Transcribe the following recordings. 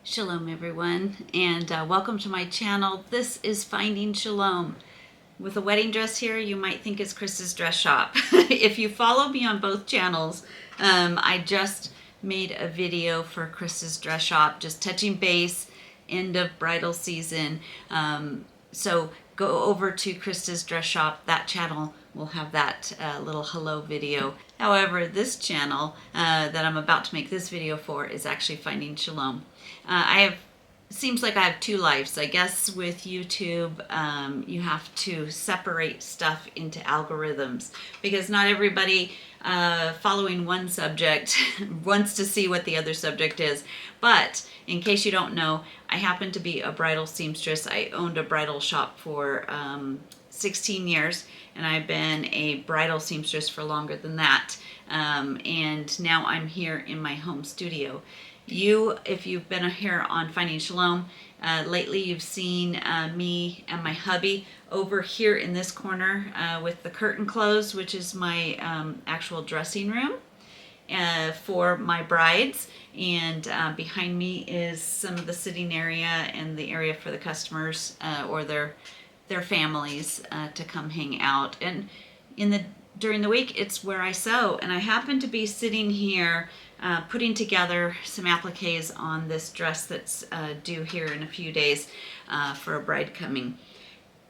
Shalom everyone, and welcome to my channel. This is Finding Shalom. With a wedding dress here, you might think it's Christa's dress shop. If you follow me on both channels, I just made a video for Christa's dress shop, just touching base, end of bridal season. So go over to Christa's dress shop. That channel will have that little hello video. However, this channel that I'm about to make this video for is actually Finding Shalom. Seems like I have two lives. I guess with YouTube, you have to separate stuff into algorithms because not everybody following one subject wants to see what the other subject is. But in case you don't know, I happen to be a bridal seamstress. I owned a bridal shop for 16 years, and I've been a bridal seamstress for longer than that. And now I'm here in my home studio. If you've been here on Finding Shalom, lately you've seen me and my hubby over here in this corner with the curtain closed, which is my actual dressing room for my brides. And behind me is some of the sitting area and the area for the customers or their families to come hang out. And during the week, it's where I sew. And I happen to be sitting here putting together some appliques on this dress that's due here in a few days for a bride coming.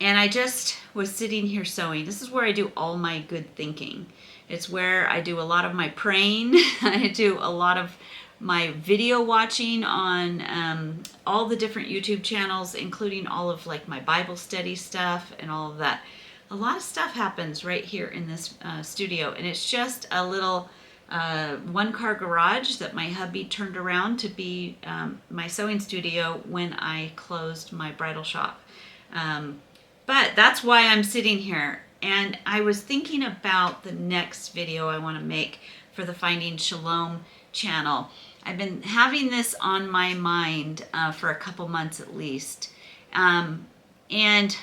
And I just was sitting here sewing. This is where I do all my good thinking. It's where I do a lot of my praying. I do a lot of my video watching on all the different YouTube channels, including all of like my Bible study stuff and all of that. A lot of stuff happens right here in this studio, and it's just a little one-car garage that my hubby turned around to be my sewing studio when I closed my bridal shop. But that's why I'm sitting here, and I was thinking about the next video I want to make for the Finding Shalom channel. I've been having this on my mind for a couple months at least, and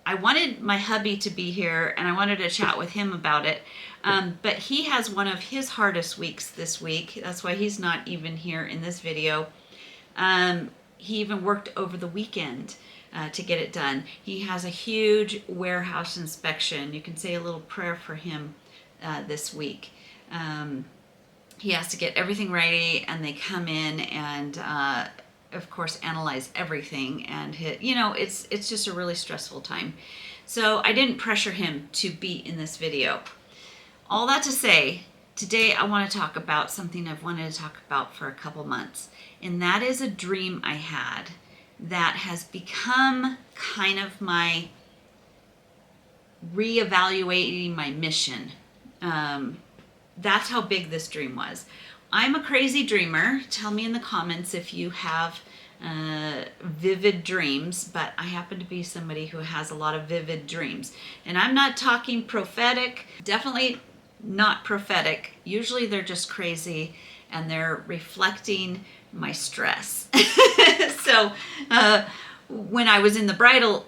I wanted my hubby to be here, and I wanted to chat with him about it. But he has one of his hardest weeks this week. That's why he's not even here in this video. He even worked over the weekend to get it done. He has a huge warehouse inspection. You can say a little prayer for him this week. He has to get everything ready, and they come in and of course analyze everything, and it's just a really stressful time. So I didn't pressure him to be in this video. All that to say, today I want to talk about something I've wanted to talk about for a couple months, and that is a dream I had that has become kind of my reevaluating my mission. That's how big this dream was. I'm a crazy dreamer. Tell me in the comments if you have vivid dreams, but I happen to be somebody who has a lot of vivid dreams. And I'm not talking prophetic, definitely not prophetic. Usually they're just crazy and they're reflecting my stress. So when I was in the bridal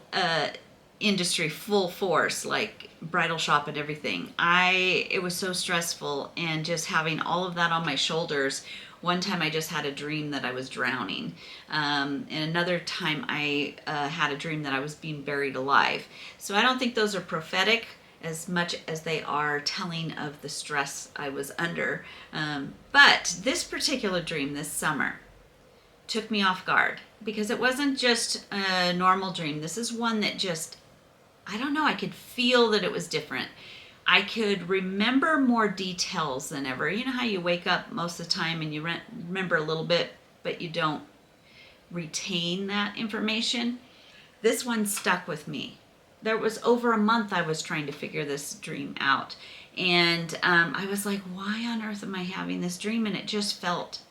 industry full force, like bridal shop and everything, it was so stressful, and just having all of that on my shoulders. One time I just had a dream that I was drowning, and another time I had a dream that I was being buried alive. So I don't think those are prophetic as much as they are telling of the stress I was under. But this particular dream this summer took me off guard, because it wasn't just a normal dream. This is one that just, I don't know, I could feel that it was different. I could remember more details than ever. You know how you wake up most of the time and you remember a little bit, but you don't retain that information? This one stuck with me. There was over a month I was trying to figure this dream out. And I was like, why on earth am I having this dream? And it just felt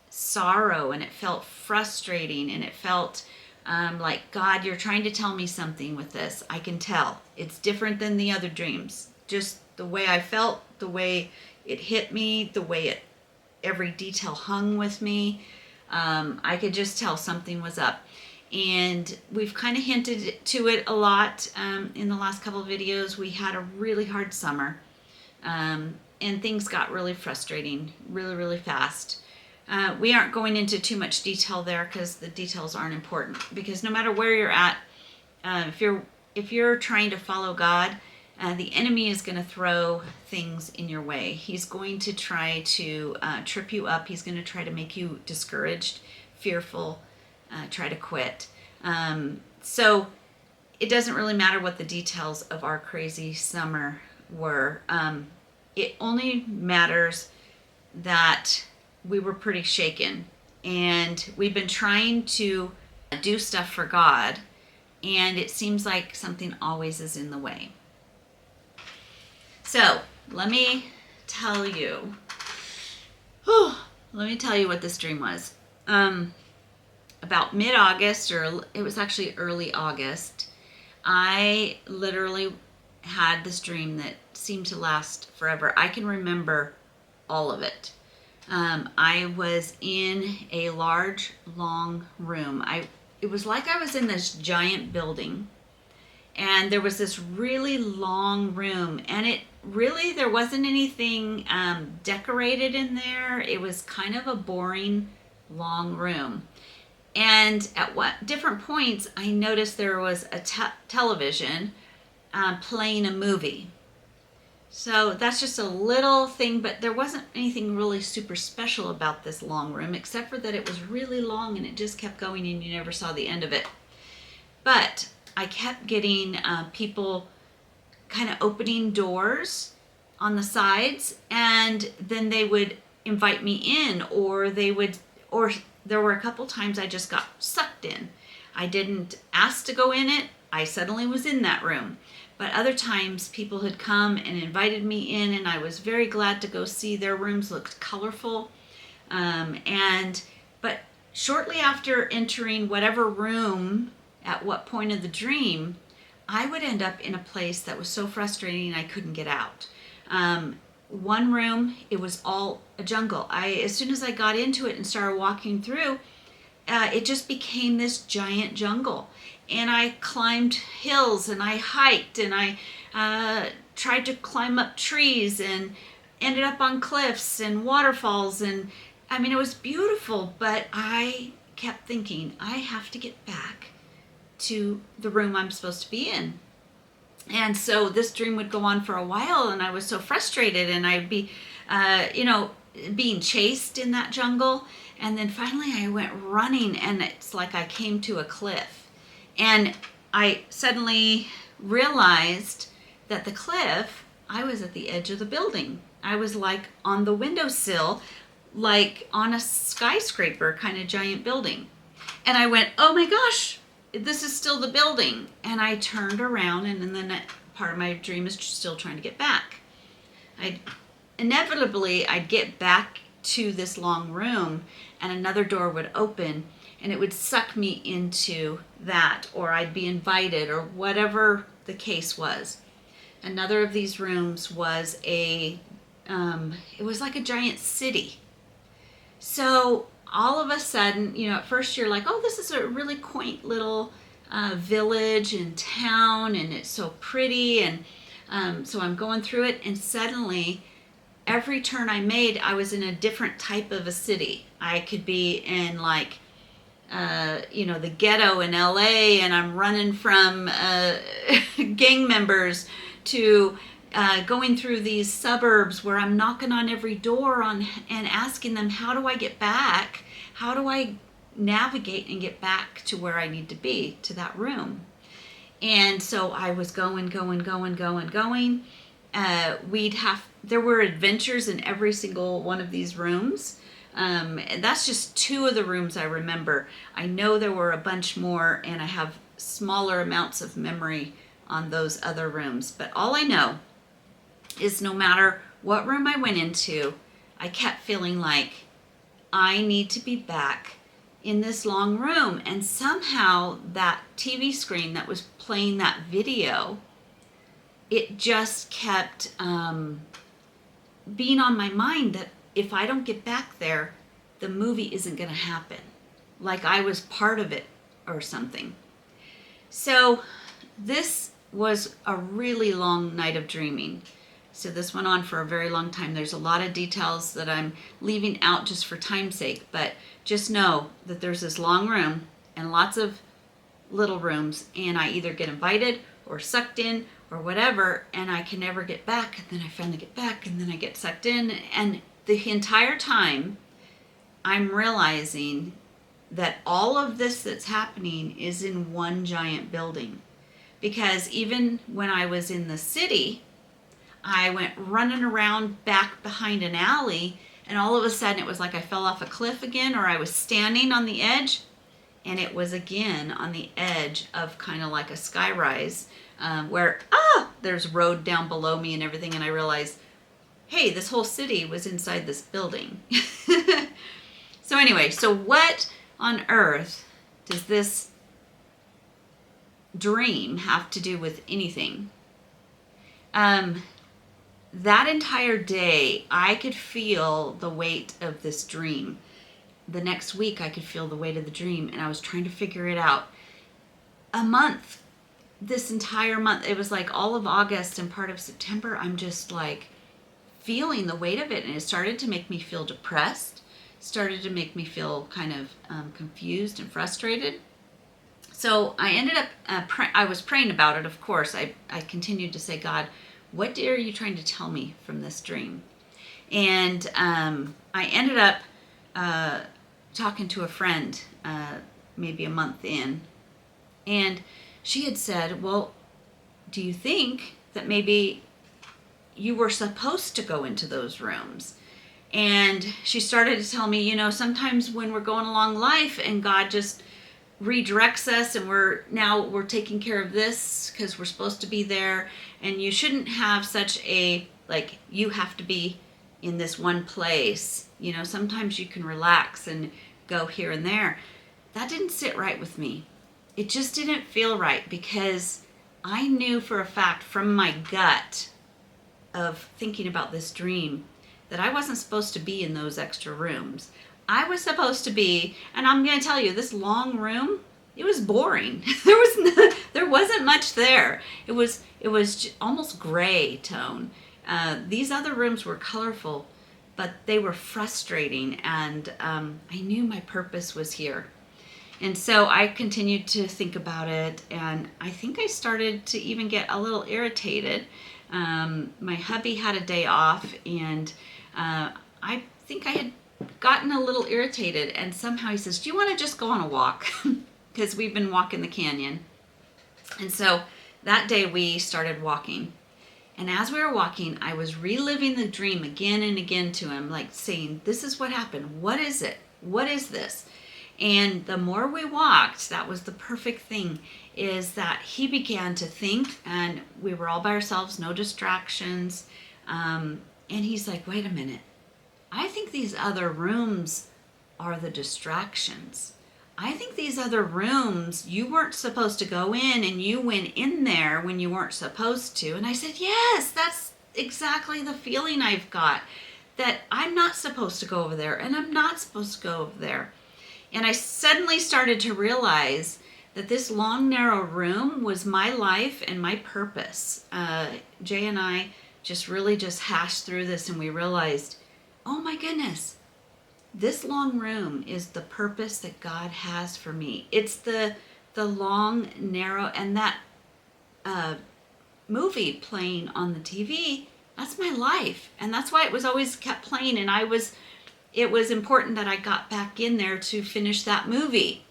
sorrow, and it felt frustrating, and it felt like, God, you're trying to tell me something with this. I can tell. It's different than the other dreams. Just the way I felt, the way it hit me, the way every detail hung with me. I could just tell something was up. And we've kind of hinted to it a lot in the last couple of videos. We had a really hard summer, and things got really frustrating really, really fast. We aren't going into too much detail there because the details aren't important. Because no matter where you're at, if you're trying to follow God, the enemy is going to throw things in your way. He's going to try to trip you up. He's going to try to make you discouraged, fearful, try to quit. So it doesn't really matter what the details of our crazy summer were. It only matters that we were pretty shaken, and we've been trying to do stuff for God, and it seems like something always is in the way. So let me tell you what this dream was. About mid-August, or it was actually early August, I literally had this dream that seemed to last forever. I can remember all of it. I was in a large, long room. It was like I was in this giant building, and there was this really long room, and there wasn't anything decorated in there. It was kind of a boring, long room. And at different points, I noticed there was a television playing a movie. So that's just a little thing, but there wasn't anything really super special about this long room, except for that it was really long and it just kept going and you never saw the end of it. But I kept getting people kind of opening doors on the sides, and then they would invite me in, or there were a couple times I just got sucked in. I didn't ask to go in it. I suddenly was in that room. But other times people had come and invited me in, and I was very glad to go see. Their rooms looked colorful. But shortly after entering whatever room at what point of the dream, I would end up in a place that was so frustrating I couldn't get out. One room, it was all a jungle. As soon as I got into it and started walking through, it just became this giant jungle. And I climbed hills, and I hiked, and I tried to climb up trees, and ended up on cliffs and waterfalls. And I mean, it was beautiful, but I kept thinking, I have to get back to the room I'm supposed to be in. And so this dream would go on for a while, and I was so frustrated, and I'd be, being chased in that jungle. And then finally I went running, and it's like I came to a cliff. And I suddenly realized that the cliff, I was at the edge of the building. I was like on the windowsill, like on a skyscraper kind of giant building. And I went, oh my gosh, this is still the building. And I turned around, and then part of my dream is still trying to get back. Inevitably, I'd get back to this long room, and another door would open, and it would suck me into that, or I'd be invited, or whatever the case was. Another of these rooms was it was like a giant city. So all of a sudden, at first you're like, oh, this is a really quaint little village and town, and it's so pretty. And so I'm going through it, and suddenly every turn I made, I was in a different type of a city. I could be in like, the ghetto in LA, and I'm running from gang members, to going through these suburbs where I'm knocking on every door and asking them, how do I get back? How do I navigate and get back to where I need to be, to that room? And so I was going. There were adventures in every single one of these rooms. And that's just two of the rooms I remember. I know there were a bunch more, and I have smaller amounts of memory on those other rooms. But all I know is no matter what room I went into, I kept feeling like I need to be back in this long room. And somehow that TV screen that was playing that video, it just kept being on my mind that if I don't get back there, the movie isn't going to happen. Like I was part of it or something. So this was a really long night of dreaming. So this went on for a very long time. There's a lot of details that I'm leaving out just for time's sake, but just know that there's this long room and lots of little rooms, and I either get invited or sucked in or whatever, and I can never get back, and then I finally get back, and then I get sucked in, and the entire time I'm realizing that all of this that's happening is in one giant building. Because even when I was in the city, I went running around back behind an alley, and all of a sudden it was like I fell off a cliff again, or I was standing on the edge, and it was again on the edge of kind of like a skyrise, where there's road down below me and everything, and I realized, hey, this whole city was inside this building. So anyway, so what on earth does this dream have to do with anything? That entire day, I could feel the weight of this dream. The next week, I could feel the weight of the dream, and I was trying to figure it out. A month, this entire month, it was like all of August and part of September, I'm just like feeling the weight of it, and it started to make me feel depressed, started to make me feel kind of confused and frustrated. So I ended up, I was praying about it, of course. I continued to say, God, what are you trying to tell me from this dream? And I ended up talking to a friend maybe a month in, and she had said, well, do you think that maybe you were supposed to go into those rooms? And she started to tell me, sometimes when we're going along life and God just redirects us, and we're taking care of this because we're supposed to be there, and you shouldn't have such a, like, you have to be in this one place. Sometimes you can relax and go here and there. That didn't sit right with me. It just didn't feel right, because I knew for a fact from my gut of thinking about this dream that I wasn't supposed to be in those extra rooms. I was supposed to be, and I'm going to tell you, this long room, it was boring. There wasn't much there. It was almost gray tone. These other rooms were colorful, but they were frustrating, and I knew my purpose was here. And so I continued to think about it, and I think I started to even get a little irritated. My hubby had a day off, and I think I had gotten a little irritated, and somehow he says, do you want to just go on a walk? Because we've been walking the canyon. And so that day we started walking. And as we were walking, I was reliving the dream again and again to him, like saying, this is what happened. What is it? What is this? And the more we walked, that was the perfect thing, is that he began to think, and we were all by ourselves, no distractions. And he's like, wait a minute. I think these other rooms are the distractions. I think these other rooms, you weren't supposed to go in, and you went in there when you weren't supposed to. And I said, yes, that's exactly the feeling I've got, that I'm not supposed to go over there, and I'm not supposed to go over there. And I suddenly started to realize that this long, narrow room was my life and my purpose. Jay and I just hashed through this, and we realized, oh my goodness, this long room is the purpose that God has for me. It's the long, narrow, and that movie playing on the TV, that's my life. And that's why it was always kept playing, and it was important that I got back in there to finish that movie,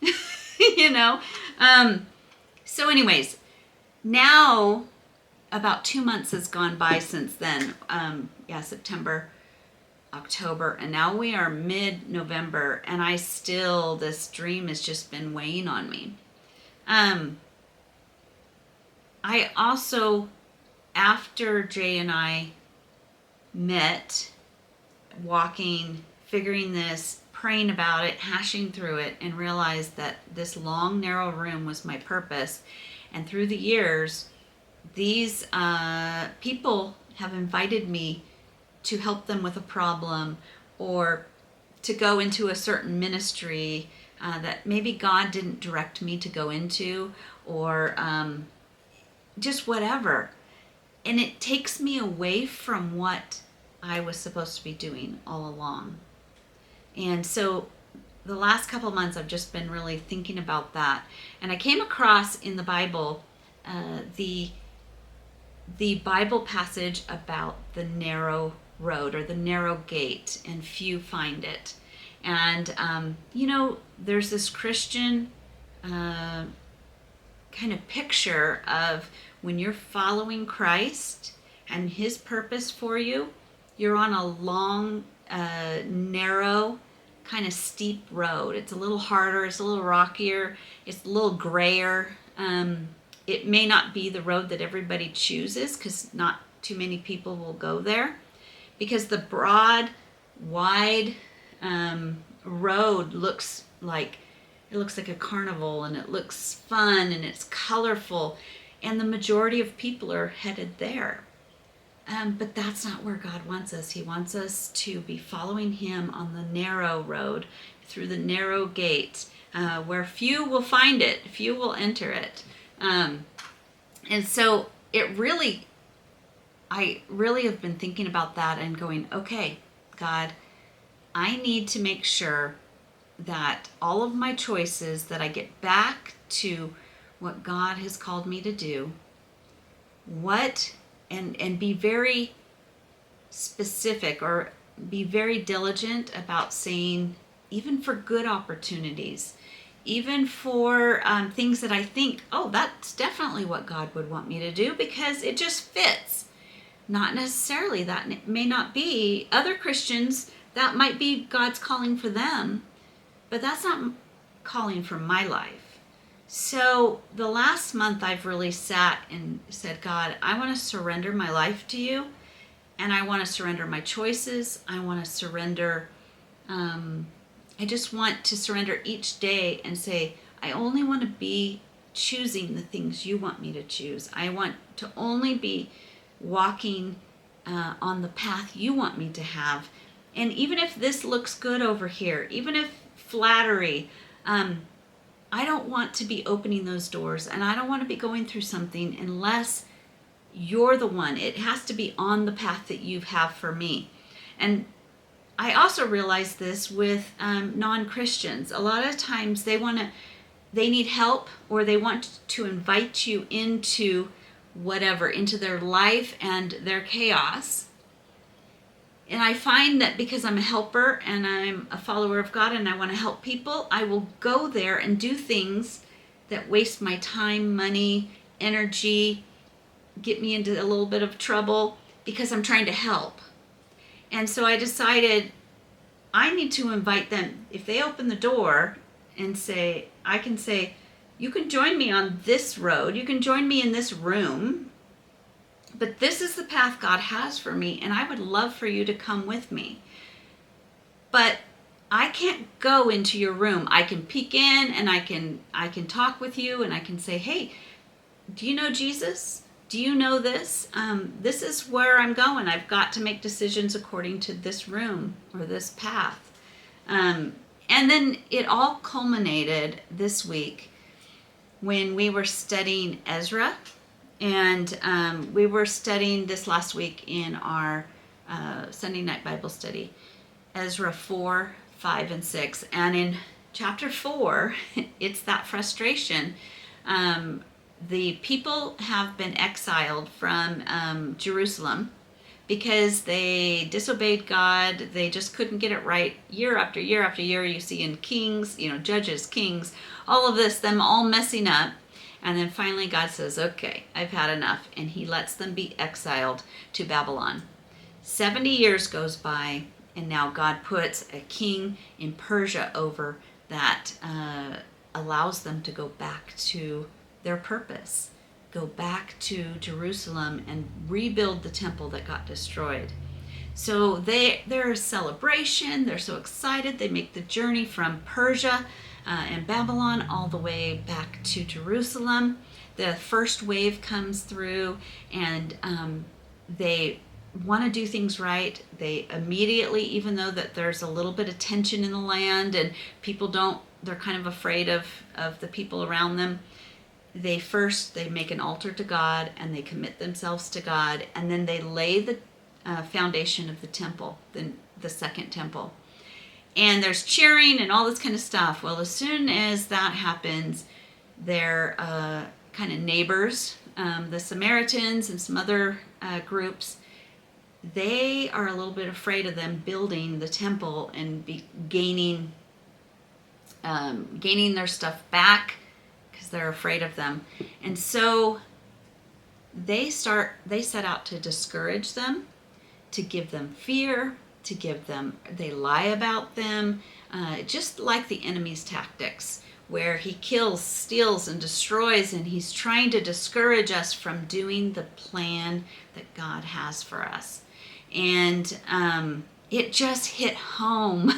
So anyways, now about 2 months has gone by since then. September, October, and now we are mid-November, and this dream has just been weighing on me. I also, after Jay and I met, walking, figuring this, praying about it, hashing through it, and realized that this long, narrow room was my purpose. And through the years, these people have invited me to help them with a problem, or to go into a certain ministry that maybe God didn't direct me to go into, or just whatever. and it takes me away from what I was supposed to be doing all along. And so the last couple of months, I've just been really thinking about that. And I came across in the Bible the Bible passage about the narrow road or the narrow gate, and few find it. And, there's this Christian kind of picture of when you're following Christ and his purpose for you, you're on a long, narrow, kind of steep road. It's a little harder, it's a little rockier, it's a little grayer. It may not be the road that everybody chooses, because not too many people will go there, because the broad, wide road looks like a carnival, and it looks fun, and it's colorful, and the majority of people are headed there. But that's not where God wants us. He wants us to be following him on the narrow road, through the narrow gate, where few will find it, few will enter it. And so I really have been thinking about that and going, okay, God, I need to make sure that all of my choices, that I get back to what God has called me to do, and be very specific, or be very diligent about saying, even for good opportunities, even for things that I think, oh, that's definitely what God would want me to do, because it just fits. Not necessarily, that may not be. Other Christians, that might be God's calling for them, but that's not calling for my life. So the last month I've really sat and said, God, I want to surrender my life to you, and I want to surrender my choices. I want to surrender, I just want to surrender each day and say, I only want to be choosing the things you want me to choose. I want to only be walking on the path you want me to have. And even if this looks good over here, even if flattery, I don't want to be opening those doors, and I don't want to be going through something unless you're the one. It has to be on the path that you have for me. And I also realize this with non-Christians. A lot of times they need help, or they want to invite you into whatever, into their life and their chaos. And I find that because I'm a helper and I'm a follower of God and I want to help people, I will go there and do things that waste my time, money, energy, get me into a little bit of trouble, because I'm trying to help. And so I decided I need to invite them. If they open the door and say, I can say, you can join me on this road, you can join me in this room, but this is the path God has for me, and I would love for you to come with me. But I can't go into your room. I can peek in, and I can talk with you, and I can say, hey, do you know Jesus? Do you know this? This is where I'm going. I've got to make decisions according to this room or this path. And then it all culminated this week when we were studying Ezra. And we were studying this last week in our Sunday night Bible study, Ezra 4, 5, and 6. And in chapter 4, it's that frustration. The people have been exiled from Jerusalem because they disobeyed God. They just couldn't get it right. Year after year after year, you see in Kings, Judges, Kings, all of this, them all messing up. And then finally God says, okay, I've had enough. And he lets them be exiled to Babylon. 70 years goes by, and now God puts a king in Persia over that allows them to go back to their purpose, go back to Jerusalem and rebuild the temple that got destroyed. So there's celebration. They're so excited. They make the journey from Persia and Babylon all the way back to Jerusalem. The first wave comes through, and they want to do things right. They immediately, even though that there's a little bit of tension in the land and people they're kind of afraid of the people around them, they make an altar to God, and they commit themselves to God, and then they lay the foundation of the temple, the second temple. And there's cheering and all this kind of stuff. Well, as soon as that happens, their kind of neighbors, the Samaritans and some other groups, they are a little bit afraid of them building the temple and gaining their stuff back, because they're afraid of them. And so they set out to discourage them, to give them fear, they lie about them, just like the enemy's tactics, where he kills, steals, and destroys, and he's trying to discourage us from doing the plan that God has for us. And it just hit home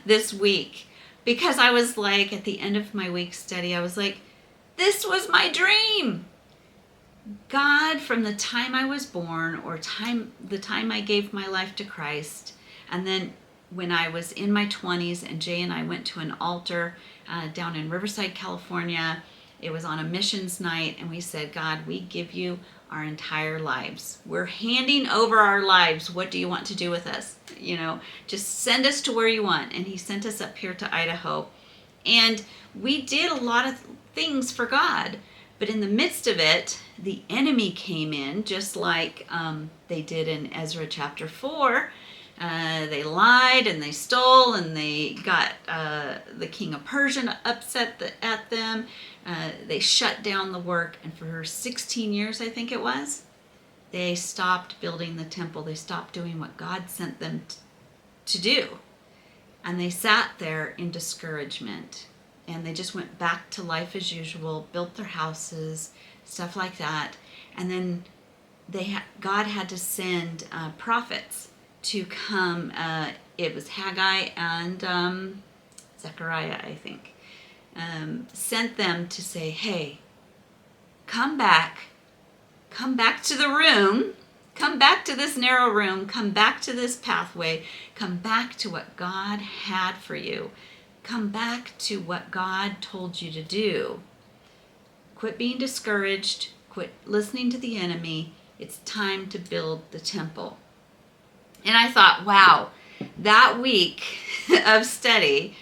this week, because I was like, at the end of my week study, I was like, this was my dream. God, from the time I was born, or the time I gave my life to Christ, and then when I was in my 20s, and Jay and I went to an altar down in Riverside, California. It was on a missions night, and we said, God, we give you our entire lives. We're handing over our lives. What do you want to do with us? Just send us to where you want. And he sent us up here to Idaho. And we did a lot of things for God. But in the midst of it, the enemy came in, just like they did in Ezra chapter 4. They lied and they stole, and they got the king of Persia upset at them. They shut down the work, and for 16 years, I think it was, they stopped building the temple. They stopped doing what God sent them to do. And they sat there in discouragement, and they just went back to life as usual, built their houses, stuff like that. And then God had to send prophets to come. It was Haggai and Zechariah, I think, sent them to say, hey, come back to the room, come back to this narrow room, come back to this pathway, come back to what God had for you, come back to what God told you to do. Quit being discouraged, quit listening to the enemy. It's time to build the temple. And I thought, wow, that week of study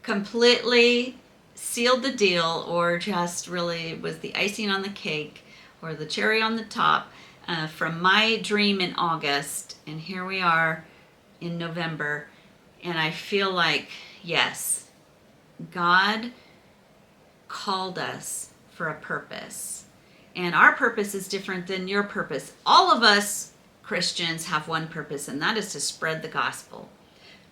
completely sealed the deal, or just really was the icing on the cake, or the cherry on the top, from my dream in August. And here we are in November. And I feel like, yes, God called us for a purpose. And our purpose is different than your purpose. All of us Christians have one purpose, and that is to spread the gospel.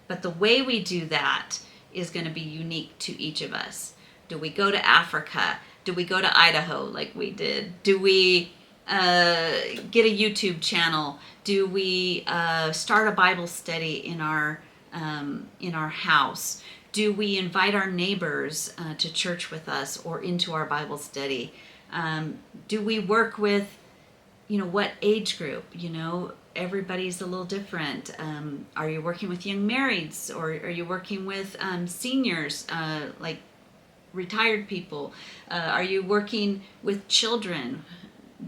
But the way we do that is going to be unique to each of us. Do we go to Africa? Do we go to Idaho like we did? Do we get a YouTube channel? Do we start a Bible study in our house? Do we invite our neighbors to church with us or into our Bible study? Do we work with, what age group? Everybody's a little different. Are you working with young marrieds, or are you working with seniors, like retired people? Are you working with children?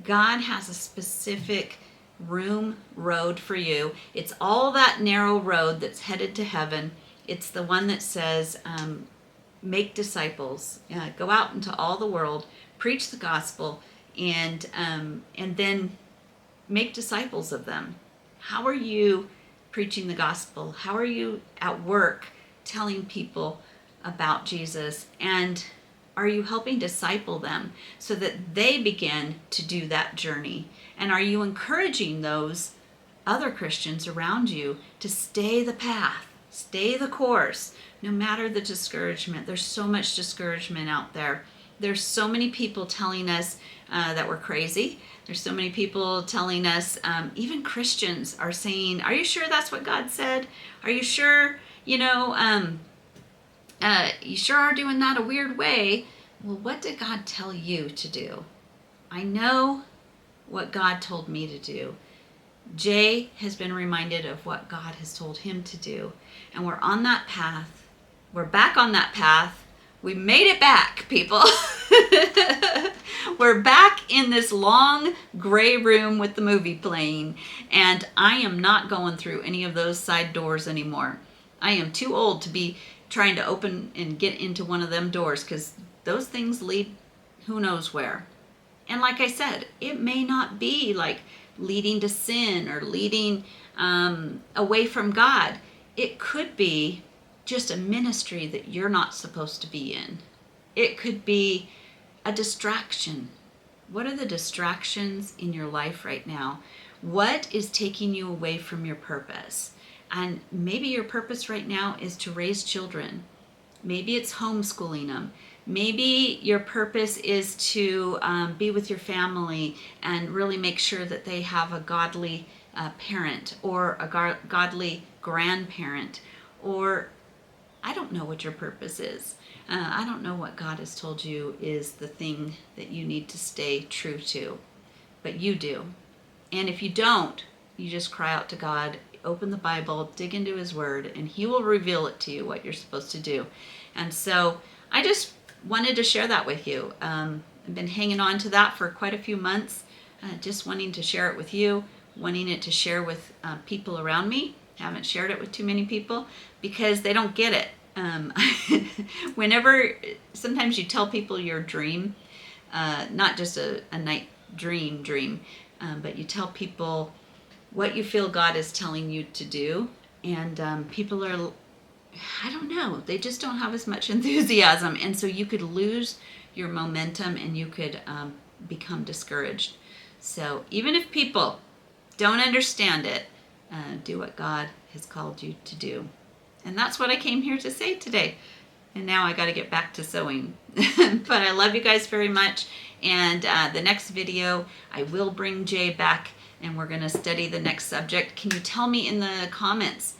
God has a specific road for you. It's all that narrow road that's headed to heaven. It's the one that says, make disciples, go out into all the world, preach the gospel, and then make disciples of them. How are you preaching the gospel? How are you at work telling people about Jesus? And are you helping disciple them so that they begin to do that journey? And are you encouraging those other Christians around you to stay the path, stay the course, no matter the discouragement? There's so much discouragement out there. There's so many people telling us that we're crazy. There's so many people telling us, even Christians are saying, are you sure that's what God said? Are you sure, you sure are doing that a weird way? Well, what did God tell you to do? I know what God told me to do. Jay has been reminded of what God has told him to do. And we're on that path. We're back on that path. We made it back, people. We're back in this long gray room with the movie playing, and I am not going through any of those side doors anymore. I am too old to be trying to open and get into one of them doors, because those things lead who knows where. And like I said, it may not be like leading to sin or leading away from God. It could be just a ministry that you're not supposed to be in. It could be a distraction. What are the distractions in your life right now? What is taking you away from your purpose? And maybe your purpose right now is to raise children. Maybe it's homeschooling them. Maybe your purpose is to be with your family and really make sure that they have a godly parent or a godly grandparent. Or I don't know what your purpose is. I don't know what God has told you is the thing that you need to stay true to. But you do. And if you don't, you just cry out to God, open the Bible, dig into His Word, and He will reveal it to you what you're supposed to do. And so I just wanted to share that with you. I've been hanging on to that for quite a few months, just wanting to share it with you, wanting it to share with people around me. Haven't shared it with too many people because they don't get it. Sometimes you tell people your dream, not just a night dream, but you tell people what you feel God is telling you to do, and people are, I don't know, they just don't have as much enthusiasm, and so you could lose your momentum and you could become discouraged. So even if people don't understand it, do what God has called you to do. And that's what I came here to say today. And now I got to get back to sewing. But I love you guys very much. And the next video, I will bring Jay back and we're going to study the next subject. Can you tell me in the comments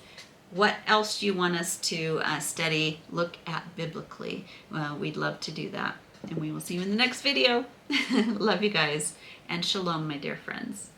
what else you want us to study, look at biblically? Well, we'd love to do that. And we will see you in the next video. Love you guys. And shalom, my dear friends.